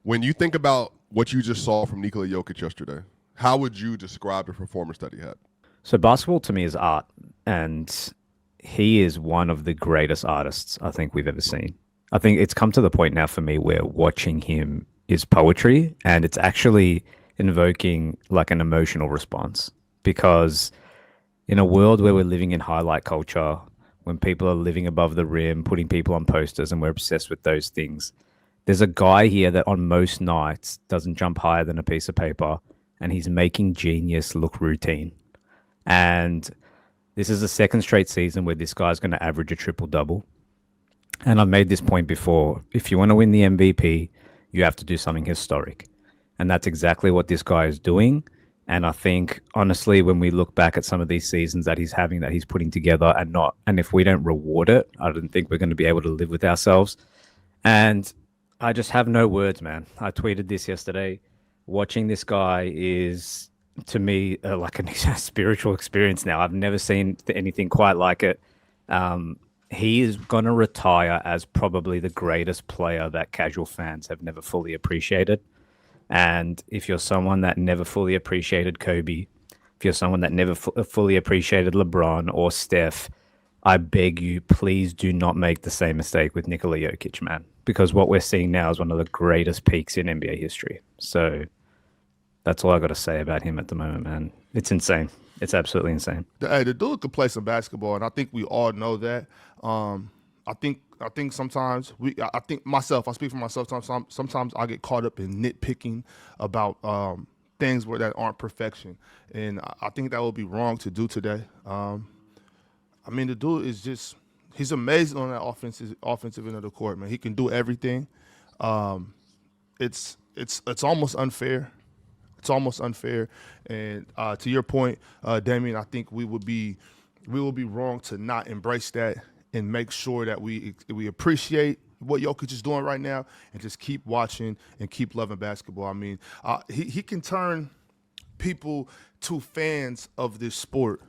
When you think about what you just saw from Nikola Jokic yesterday, how would you describe the performance that he had? So basketball to me is art, and he is one of the greatest artists I think we've ever seen. I think it's come to the point now for me where watching him is poetry, and it's actually invoking like an emotional response because in a world where we're living in highlight culture, when people are living above the rim, putting people on posters, and we're obsessed with those things, there's a guy here that on most nights doesn't jump higher than a piece of paper, and he's making genius look routine. And this is the second straight season where this guy's going to average a triple double. And I've made this point before. If you want to win the MVP, you have to do something historic. And that's exactly what this guy is doing. And I think, honestly, when we look back at some of these seasons that he's having, that he's putting together, and if we don't reward it, I don't think we're going to be able to live with ourselves. And I just have no words, man. I tweeted this yesterday. Watching this guy is, to me, like a spiritual experience now. I've never seen anything quite like it. He is going to retire as probably the greatest player that casual fans have never fully appreciated. And if you're someone that never fully appreciated Kobe, if you're someone that never fully appreciated LeBron or Steph, I beg you, please do not make the same mistake with Nikola Jokic, man, because what we're seeing now is one of the greatest peaks in NBA history. So that's all I got to say about him at the moment, man. It's insane. It's absolutely insane. Hey, the dude could play some basketball, and I think we all know that. I think sometimes I think myself. I speak for myself. Sometimes I get caught up in nitpicking about things that aren't perfection, and I think that would be wrong to do today. I mean, the dude is he's amazing on that offensive end of the court, man. He can do everything. Um, it's almost unfair. It's almost unfair. And to your point, Damien, I think we will be wrong to not embrace that and make sure that we appreciate what Jokic is doing right now and just keep watching and keep loving basketball. I mean, he can turn people to fans of this sport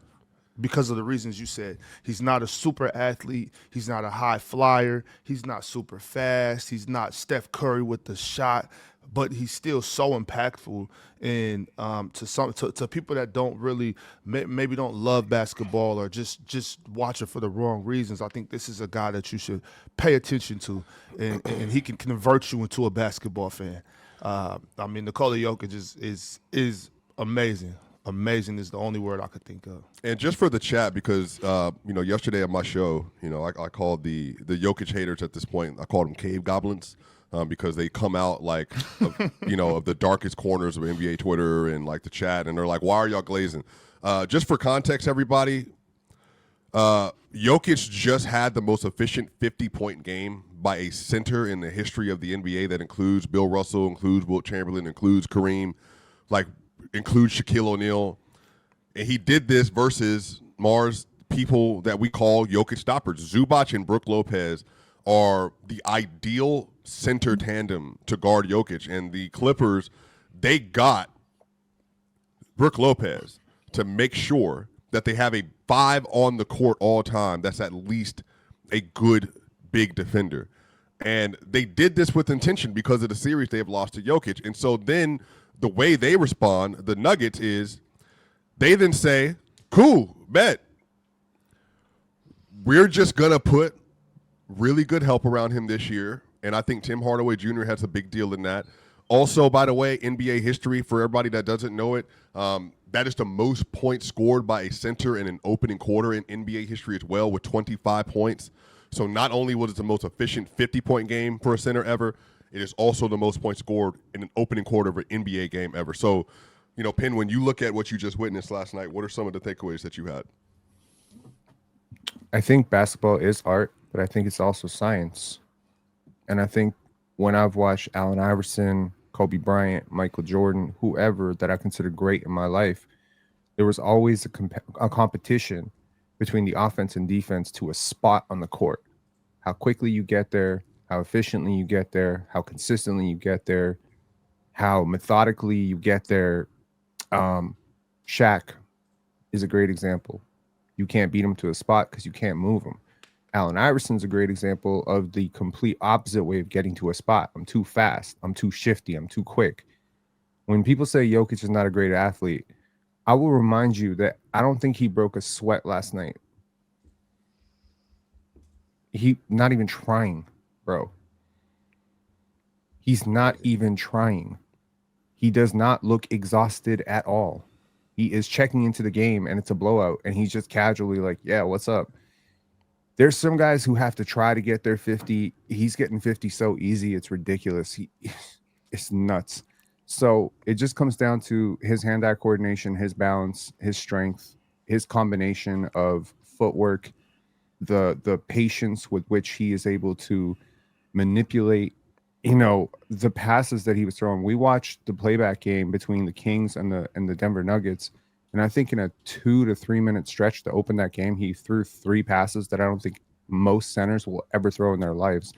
because of the reasons you said. He's not a super athlete. He's not a high flyer. He's not super fast. He's not Steph Curry with the shot, but he's still so impactful. And to people that don't really maybe don't love basketball or just watch it for the wrong reasons, I think this is a guy that you should pay attention to, and he can convert you into a basketball fan. I mean, Nikola Jokic is amazing. Amazing is the only word I could think of. And just for the chat, because yesterday at my show, I called the Jokic haters at this point. I called them cave goblins because they come out like, of the darkest corners of NBA Twitter and like the chat, and they're like, "Why are y'all glazing?" Just for context, everybody, Jokic just had the most efficient 50-point game by a center in the history of the NBA. That includes Bill Russell, includes Wilt Chamberlain, includes Kareem, includes Shaquille O'Neal. And he did this versus Mars people that we call Jokic stoppers. Zubac and Brook Lopez are the ideal center tandem to guard Jokic. And the Clippers, they got Brook Lopez to make sure that they have a 5 on the court all time that's at least a good big defender. And they did this with intention because of the series they have lost to Jokic. And so then the way they respond, the Nuggets, is they then say, cool, bet. We're just going to put really good help around him this year. And I think Tim Hardaway Jr. has a big deal in that. Also, by the way, NBA history, for everybody that doesn't know it, that is the most points scored by a center in an opening quarter in NBA history as well, with 25 points. So not only was it the most efficient 50-point game for a center ever, it is also the most points scored in an opening quarter of an NBA game ever. So, Penn, when you look at what you just witnessed last night, what are some of the takeaways that you had? I think basketball is art, but I think it's also science. And I think when I've watched Allen Iverson, Kobe Bryant, Michael Jordan, whoever that I consider great in my life, there was always a competition between the offense and defense to a spot on the court. How quickly you get there, how efficiently you get there, how consistently you get there, how methodically you get there. Shaq is a great example. You can't beat him to a spot because you can't move him. Allen Iverson's a great example of the complete opposite way of getting to a spot. I'm too fast. I'm too shifty. I'm too quick. When people say Jokic is not a great athlete, I will remind you that I don't think he broke a sweat last night. He not even trying, bro. He's not even trying. He does not look exhausted at all. He is checking into the game and it's a blowout and he's just casually like, yeah, what's up? There's some guys who have to try to get their 50. He's getting 50 so easy. It's ridiculous. It's nuts. So it just comes down to his hand-eye coordination, his balance, his strength, his combination of footwork, the patience with which he is able to manipulate, the passes that he was throwing. We watched the playback game between the Kings and the Denver Nuggets, and I think in a 2 to 3 minute stretch to open that game, he threw 3 passes that I don't think most centers will ever throw in their lives.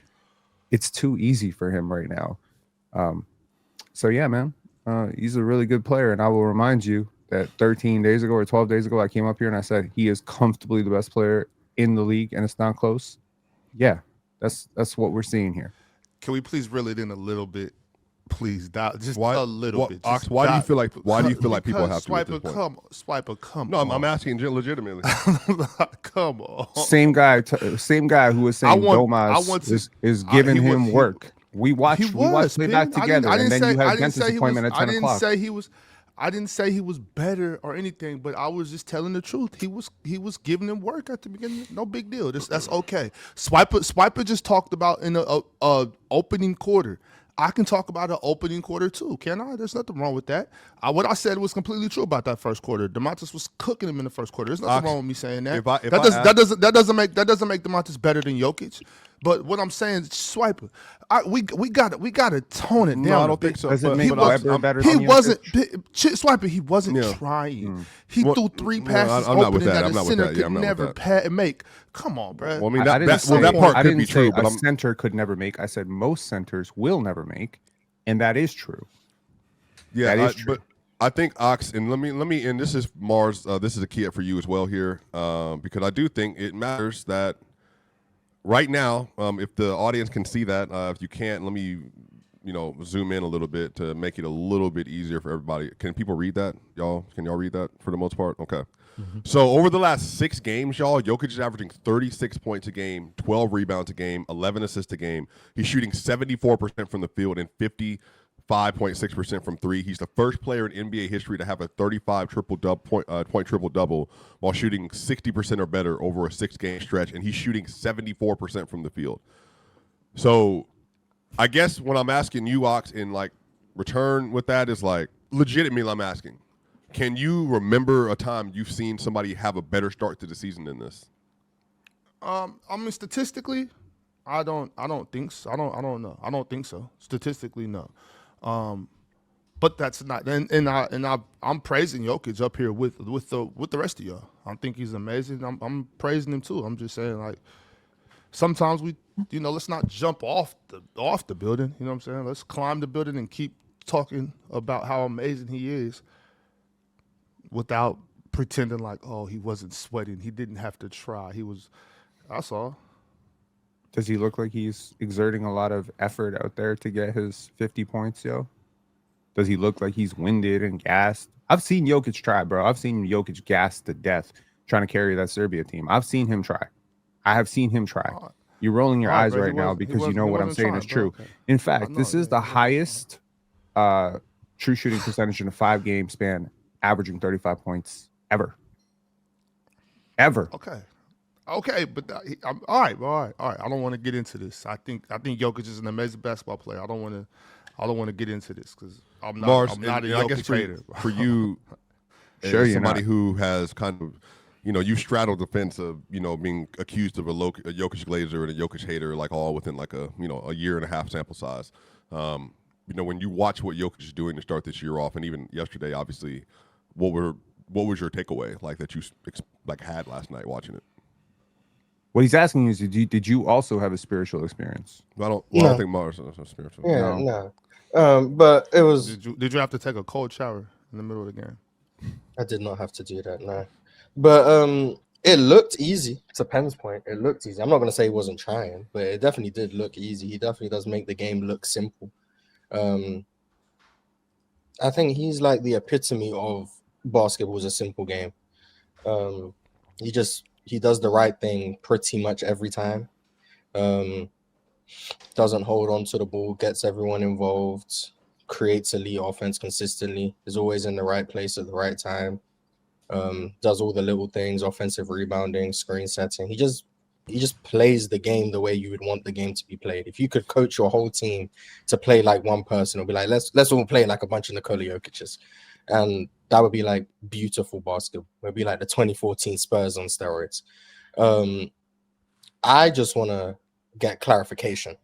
It's too easy for him right now. So yeah, man, he's a really good player, and I will remind you that 13 days ago or 12 days ago, I came up here and I said he is comfortably the best player in the league, and it's not close. Yeah, that's what we're seeing here. Can we please reel it in a little bit? Please, just Why, a little bit. Ox, why do you feel like people have to at this point? Swiper, come No, on. I'm asking legitimately. Come on. Same guy who was saying Domas is giving him work. We watched playback together, and then you had a dentist appointment at 10 o'clock. I didn't say he was better or anything, but I was just telling the truth. He was giving him work at the beginning. No big deal. That's okay. Swiper just talked about in the opening quarter. I can talk about an opening quarter too, can I? There's nothing wrong with that. What I said was completely true about that first quarter. DeMontis was cooking him in the first quarter. There's nothing wrong with me saying that. That doesn't make DeMontis better than Jokic. But what I'm saying is, Swiper, we got to tone it down. No, I don't think so. Does it make Weber better than Swiper. He wasn't trying. He threw 3 passes opening that a center could never make. Come on, bro. Well, I mean, that part could be true, but a center could never make. I said most centers will never make, and that is true. Yeah, that is true. But I think Ox, and let me, and this is Mars. This is a key for you as well here, because I do think it matters that right now, if the audience can see that, if you can't, let me, zoom in a little bit to make it a little bit easier for everybody. Can people read that, y'all? Can y'all read that for the most part? Okay. Mm-hmm. So over the last 6 games, y'all, Jokic is averaging 36 points a game, 12 rebounds a game, 11 assists a game. He's shooting 74% from the field and 55.6% from 3. He's the first player in NBA history to have a 35 point triple-double while shooting 60% or better over a 6-game stretch, and he's shooting 74% from the field. So I guess what I'm asking you, Ox, in return with that is legitimately I'm asking, can you remember a time you've seen somebody have a better start to the season than this? I mean, statistically, I don't think so. I don't know. I don't think so. Statistically, no. But that's not. I'm praising Jokic up here with the rest of y'all. I think he's amazing. I'm praising him too. I'm just saying sometimes we, let's not jump off the building. You know what I'm saying? Let's climb the building and keep talking about how amazing he is, without pretending he wasn't sweating. He didn't have to try. He was. That's all. Does he look like he's exerting a lot of effort out there to get his 50 points, yo? Does he look like he's winded and gassed? I've seen Jokic try, bro. I've seen Jokic gassed to death trying to carry that Serbia team. I've seen him try. I have seen him try. You're rolling your eyes right now because you know what I'm saying is true. Okay. In fact, this is the highest true shooting percentage in a 5-game span, averaging 35 points ever. Okay, but all right. I don't want to get into this. I think Jokic is an amazing basketball player. I don't want to get into this because I'm not a Jokic hater. For you, sure, somebody who has kind of, you straddled the fence of, being accused of a Jokic glazer and a Jokic hater, all within a year and a half sample size. When you watch what Jokic is doing to start this year off, and even yesterday, obviously, what was your takeaway that you had last night watching it? What he's asking you is, did you also have a spiritual experience? I don't think Mars is spiritual. Yeah, no. But it was. Did you have to take a cold shower in the middle of the game? I did not have to do that, no. But It looked easy. To Penn's point, it looked easy. I'm not gonna say he wasn't trying, but it definitely did look easy. He definitely does make the game look simple. I think he's like the epitome of basketball is a simple game. He does the right thing pretty much every time. Doesn't hold on to the ball, gets everyone involved, creates elite offense consistently, is always in the right place at the right time. Does all the little things, offensive rebounding, screen setting. He just plays the game the way you would want the game to be played. If you could coach your whole team to play like one person, it'll be like let's all play like a bunch of Nikola Jokic's, and that would be like beautiful basketball. It would be like the 2014 Spurs on steroids. I just want to get clarification.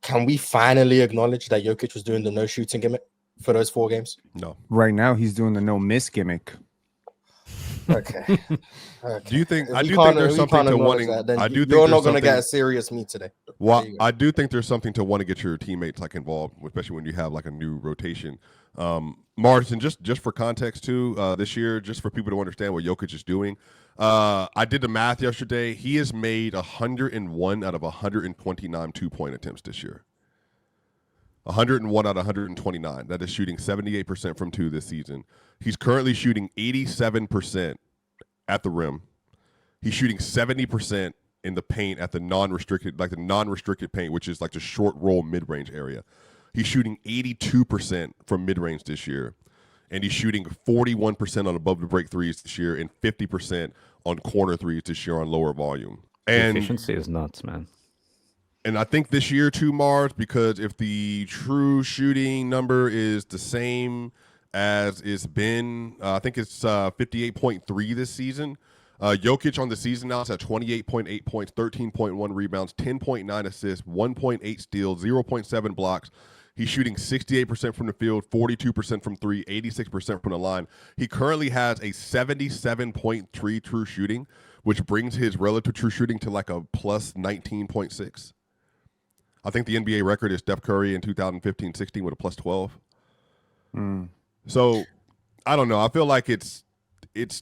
Can we finally acknowledge that Jokic was doing the no shooting gimmick for those 4 games? No. Right now, he's doing the no miss gimmick. Okay. Do you think? If I we do can't- think there's if we something can't to acknowledge wanting. that, then I do think you're there's not going to get something- a serious me today. Well, There you go. I do think there's something to want to get your teammates like involved, especially when you have like a new rotation. Martin, just for context too, this year, just for people to understand what Jokic is doing. I did the math yesterday. He has made 101 out of 129 2-point attempts this year. 101 out of 129. That is shooting 78% from 2 this season. He's currently shooting 87% at the rim. He's shooting 70% in the paint at the non-restricted paint, which is like the short roll mid-range area. He's shooting 82% from mid-range this year. And he's shooting 41% on above the break threes this year and 50% on corner threes this year on lower volume. The And efficiency is nuts, man. And I think this year too, Mars, because if the true shooting number is the same as it's been, I think it's 58.3 this season. Jokic on the season now is at 28.8 points, 13.1 rebounds, 10.9 assists, 1.8 steals, 0.7 blocks. He's shooting 68% from the field, 42% from 3, 86% from the line. He currently has a 77.3 true shooting, which brings his relative true shooting to like a plus 19.6. I think the NBA record is Steph Curry in 2015-16 with a plus 12. So, I don't know. I feel like it's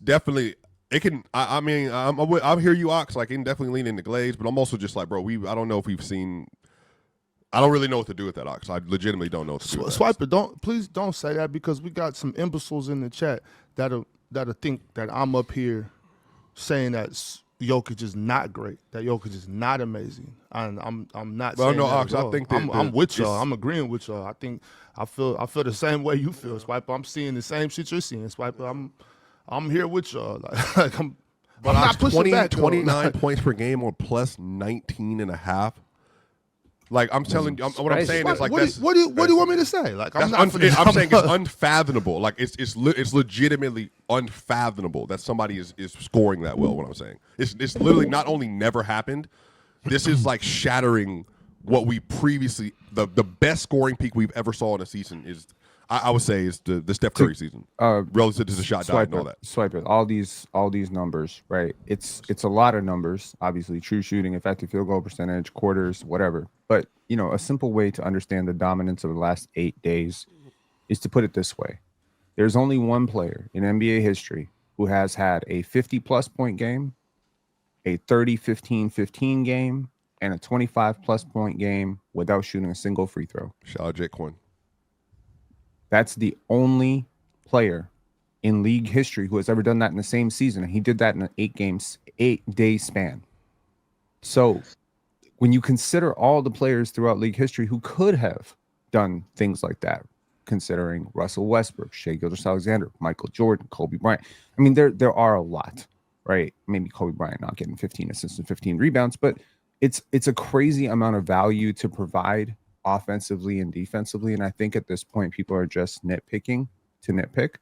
definitely it can. I mean, I hear you, Ox. Like, it can definitely lean into Glaze, but I'm also just like, bro, I don't know if we've seen. I don't really know what to do with that, Ox. I legitimately don't know what to do with that. Swiper, please don't say that, because we got some imbeciles in the chat that'll think that I'm up here saying that Jokic is not great, that Jokic is not amazing. And I'm not Well, saying no, that Ox, at I all. think that I'm with y'all. it's- I'm agreeing with y'all. I feel the same way you feel, Swiper. I'm seeing the same shit you're seeing, Swiper. I'm here with y'all. Like I'm But not Ox, pushing 20, back. though. 29 points per game or plus 19 and a half. Like, I'm telling you, what I'm crazy. saying is like what, that's. what do you want me to say? Like I'm That's not. I'm saying it's unfathomable. Like it's legitimately unfathomable that somebody is scoring that well. What I'm saying, it's literally not only never happened. This is like shattering what we previously the best scoring peak we've ever saw in a season is. I would say is the Steph Curry season relative to the shot diet and all that. Swipe it. All these numbers, right? It's a lot of numbers. Obviously, true shooting, effective field goal percentage, quarters, whatever. But a simple way to understand the dominance of the last 8 days is to put it this way: there's only one player in NBA history who has had a 50-plus point game, a 30-15-15 game, and a 25-plus point game without shooting a single free throw. Shout out Jake Quinn. That's the only player in league history who has ever done that in the same season. And he did that in an 8-day span. So when you consider all the players throughout league history who could have done things like that, considering Russell Westbrook, Shai Gilgeous-Alexander, Michael Jordan, Kobe Bryant. I mean, there are a lot, right? Maybe Kobe Bryant not getting 15 assists and 15 rebounds, but it's a crazy amount of value to provide offensively and defensively. And I think at this point, people are just nitpicking to nitpick,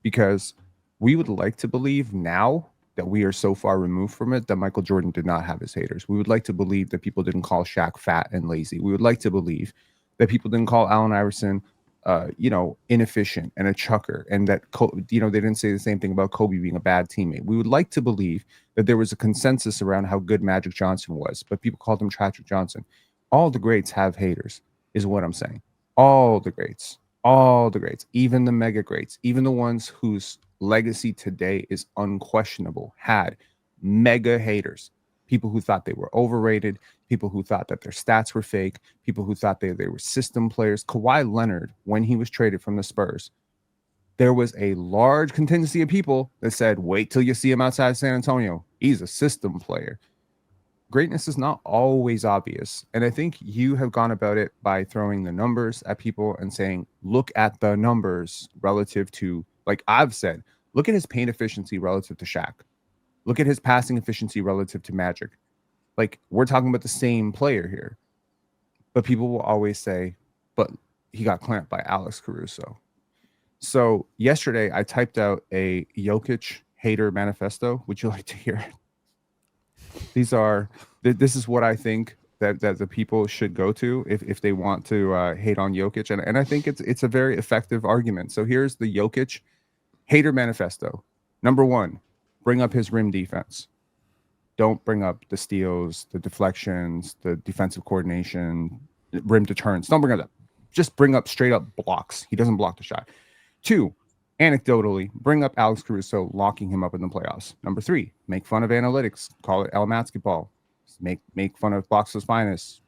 because we would like to believe now that we are so far removed from it that Michael Jordan did not have his haters. We would like to believe that people didn't call Shaq fat and lazy. We would like to believe that people didn't call Allen Iverson inefficient and a chucker, and that they didn't say the same thing about Kobe being a bad teammate. We would like to believe that there was a consensus around how good Magic Johnson was, but people called him Patrick Johnson. All the greats have haters, is what I'm saying. All the greats. All the greats, even the mega greats, even the ones whose legacy today is unquestionable, had mega haters. People who thought they were overrated, people who thought that their stats were fake, people who thought they were system players. Kawhi Leonard, when he was traded from the Spurs, there was a large contingency of people that said, wait till you see him outside San Antonio. He's a system player. Greatness is not always obvious. And I think you have gone about it by throwing the numbers at people and saying, look at the numbers relative to, like I've said, look at his paint efficiency relative to Shaq. Look at his passing efficiency relative to Magic. Like, we're talking about the same player here. But people will always say, but he got clamped by Alex Caruso. So yesterday I typed out a Jokic hater manifesto. Would you like to hear it? This is what I think that the people should go to if they want to hate on Jokic. And I think it's a very effective argument. So here's the Jokic hater manifesto. Number 1, bring up his rim defense. Don't bring up the steals, the deflections, the defensive coordination, rim deterrence. Don't bring it up. Just bring up straight up blocks. He doesn't block the shot. 2, anecdotally, bring up Alex Caruso locking him up in the playoffs. Number 3, make fun of analytics. Call it El Basketball. Make fun of box plus minus.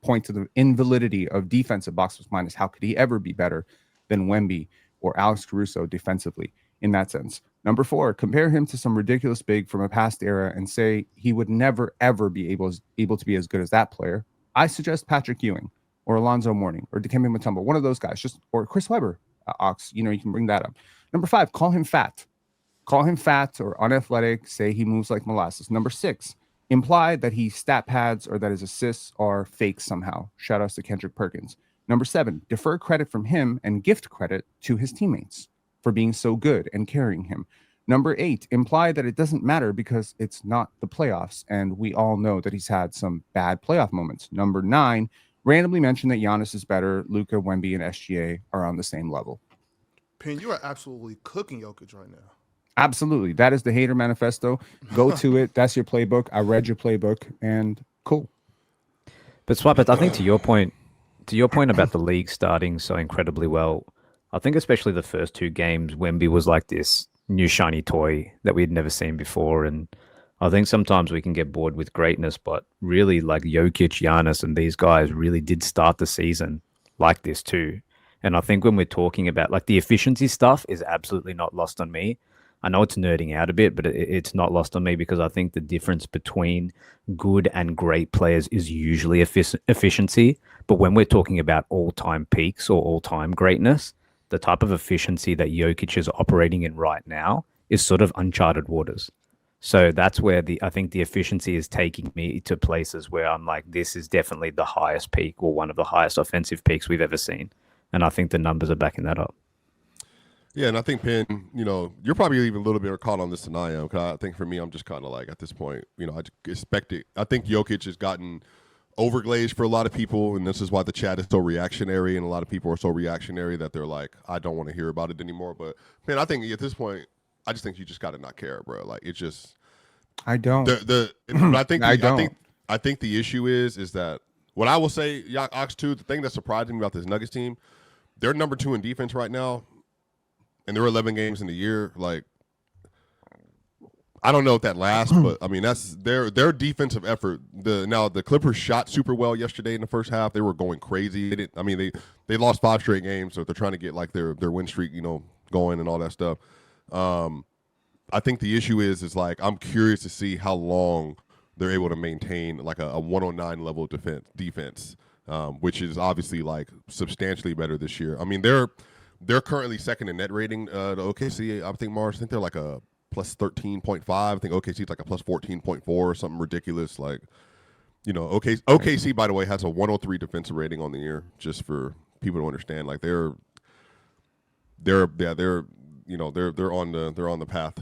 Point to the invalidity of defensive box plus minus. How could he ever be better than Wemby or Alex Caruso defensively in that sense? Number 4, compare him to some ridiculous big from a past era and say he would never, ever be able to be as good as that player. I suggest Patrick Ewing or Alonzo Mourning or Dikembe Mutombo, one of those guys, or Chris Webber. Ox, you can bring that up. Number 5, call him fat. Call him fat or unathletic. Say he moves like molasses. Number 6, imply that he stat pads or that his assists are fake somehow. Shout outs to Kendrick Perkins. Number 7, defer credit from him and gift credit to his teammates for being so good and carrying him. Number 8, imply that it doesn't matter because it's not the playoffs, and we all know that he's had some bad playoff moments. Number 9, randomly mention that Giannis is better, Luka, Wemby, and SGA are on the same level. Pin, you are absolutely cooking Jokic right now. Absolutely. That is the hater manifesto. Go to it. That's your playbook. I read your playbook, and cool. But Swappert, I think to your point about the league starting so incredibly well, I think especially the first 2 games, Wemby was like this new shiny toy that we'd never seen before. And I think sometimes we can get bored with greatness, but really like Jokic, Giannis, and these guys really did start the season like this too. And I think when we're talking about like the efficiency stuff is absolutely not lost on me. I know it's nerding out a bit, but it's not lost on me because I think the difference between good and great players is usually efficiency. But when we're talking about all-time peaks or all-time greatness, the type of efficiency that Jokic is operating in right now is sort of uncharted waters. So that's where I think the efficiency is taking me to places where I'm like, this is definitely the highest peak or one of the highest offensive peaks we've ever seen. And I think the numbers are backing that up. Yeah, and I think, Penn, you're probably even a little bit more caught on this than I am. Because I think for me, I'm just kind of like, at this point, I just expect it. I think Jokic has gotten overglazed for a lot of people, and this is why the chat is so reactionary, and a lot of people are so reactionary that they're like, I don't want to hear about it anymore. But, man, I think at this point, I just think you just got to not care, bro. Like, it's just – I don't. But I think the issue is that what I will say, Ox, too, the thing that surprised me about this Nuggets team, they're number 2 in defense right now, and they're 11 games in the year. Like, I don't know if that lasts, but I mean that's their defensive effort. The Clippers shot super well yesterday in the first half. They were going crazy. They lost 5 straight games, so they're trying to get like their win streak, going and all that stuff. I think the issue is like I'm curious to see how long they're able to maintain like a 109 level defense, which is obviously like substantially better this year. I mean they're currently second in net rating. The OKC, I think they're like a plus 13.5. I think OKC is like a plus 14.4 or something ridiculous. Like, OKC, by the way, has a 103 defensive rating on the year, just for people to understand. Like they're on the path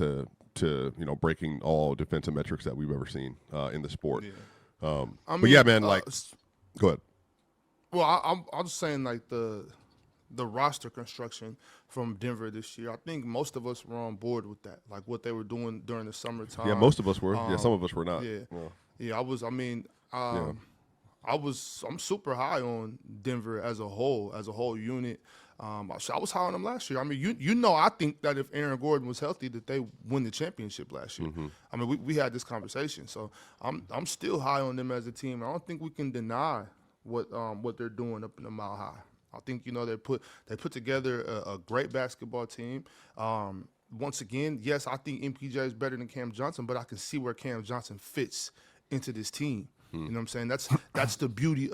to breaking all defensive metrics that we've ever seen in the sport. Yeah. But yeah, man, go ahead. Well, I'm just saying like the roster construction from Denver this year, I think most of us were on board with that, like what they were doing during the summertime. Yeah, most of us were. Some of us were not. Yeah, I was. I mean, I'm super high on Denver as a whole unit. I was high on them last year. I mean, you know, I think that if Aaron Gordon was healthy, that they win the championship last year. I mean, we had this conversation, so I'm still high on them as a team. I don't think we can deny what they're doing up in the Mile High. I think, you know, they put together a great basketball team. Once again, yes, I think MPJ is better than Cam Johnson, but I can see where Cam Johnson fits into this team. You know what I'm saying? That's the beauty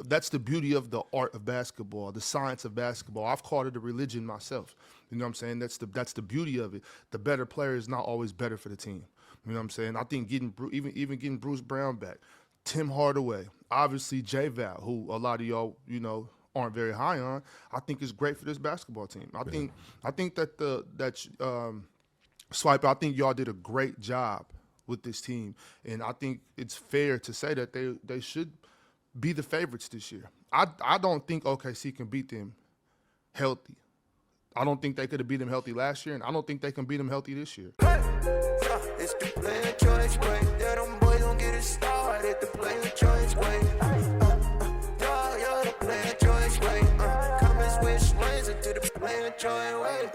of the art of basketball, the science of basketball. I've called it a religion myself. You know what I'm saying? That's the beauty of it. The better player is not always better for the team. You know what I'm saying? I think even getting Bruce Brown back, Tim Hardaway, obviously J-Val, who a lot of y'all, you know, aren't very high on, I think is great for this basketball team. I think that Swipe, I think y'all did a great job with this team, and I think it's fair to say that they should be the favorites this year. I don't think OKC can beat them healthy. I don't think they could have beat them healthy last year, and I don't think they can beat them healthy this year. It's the player choice way. Yeah, them boys don't get it started. The player choice way. You're the player choice way. Comments wish lanes into the player choice way.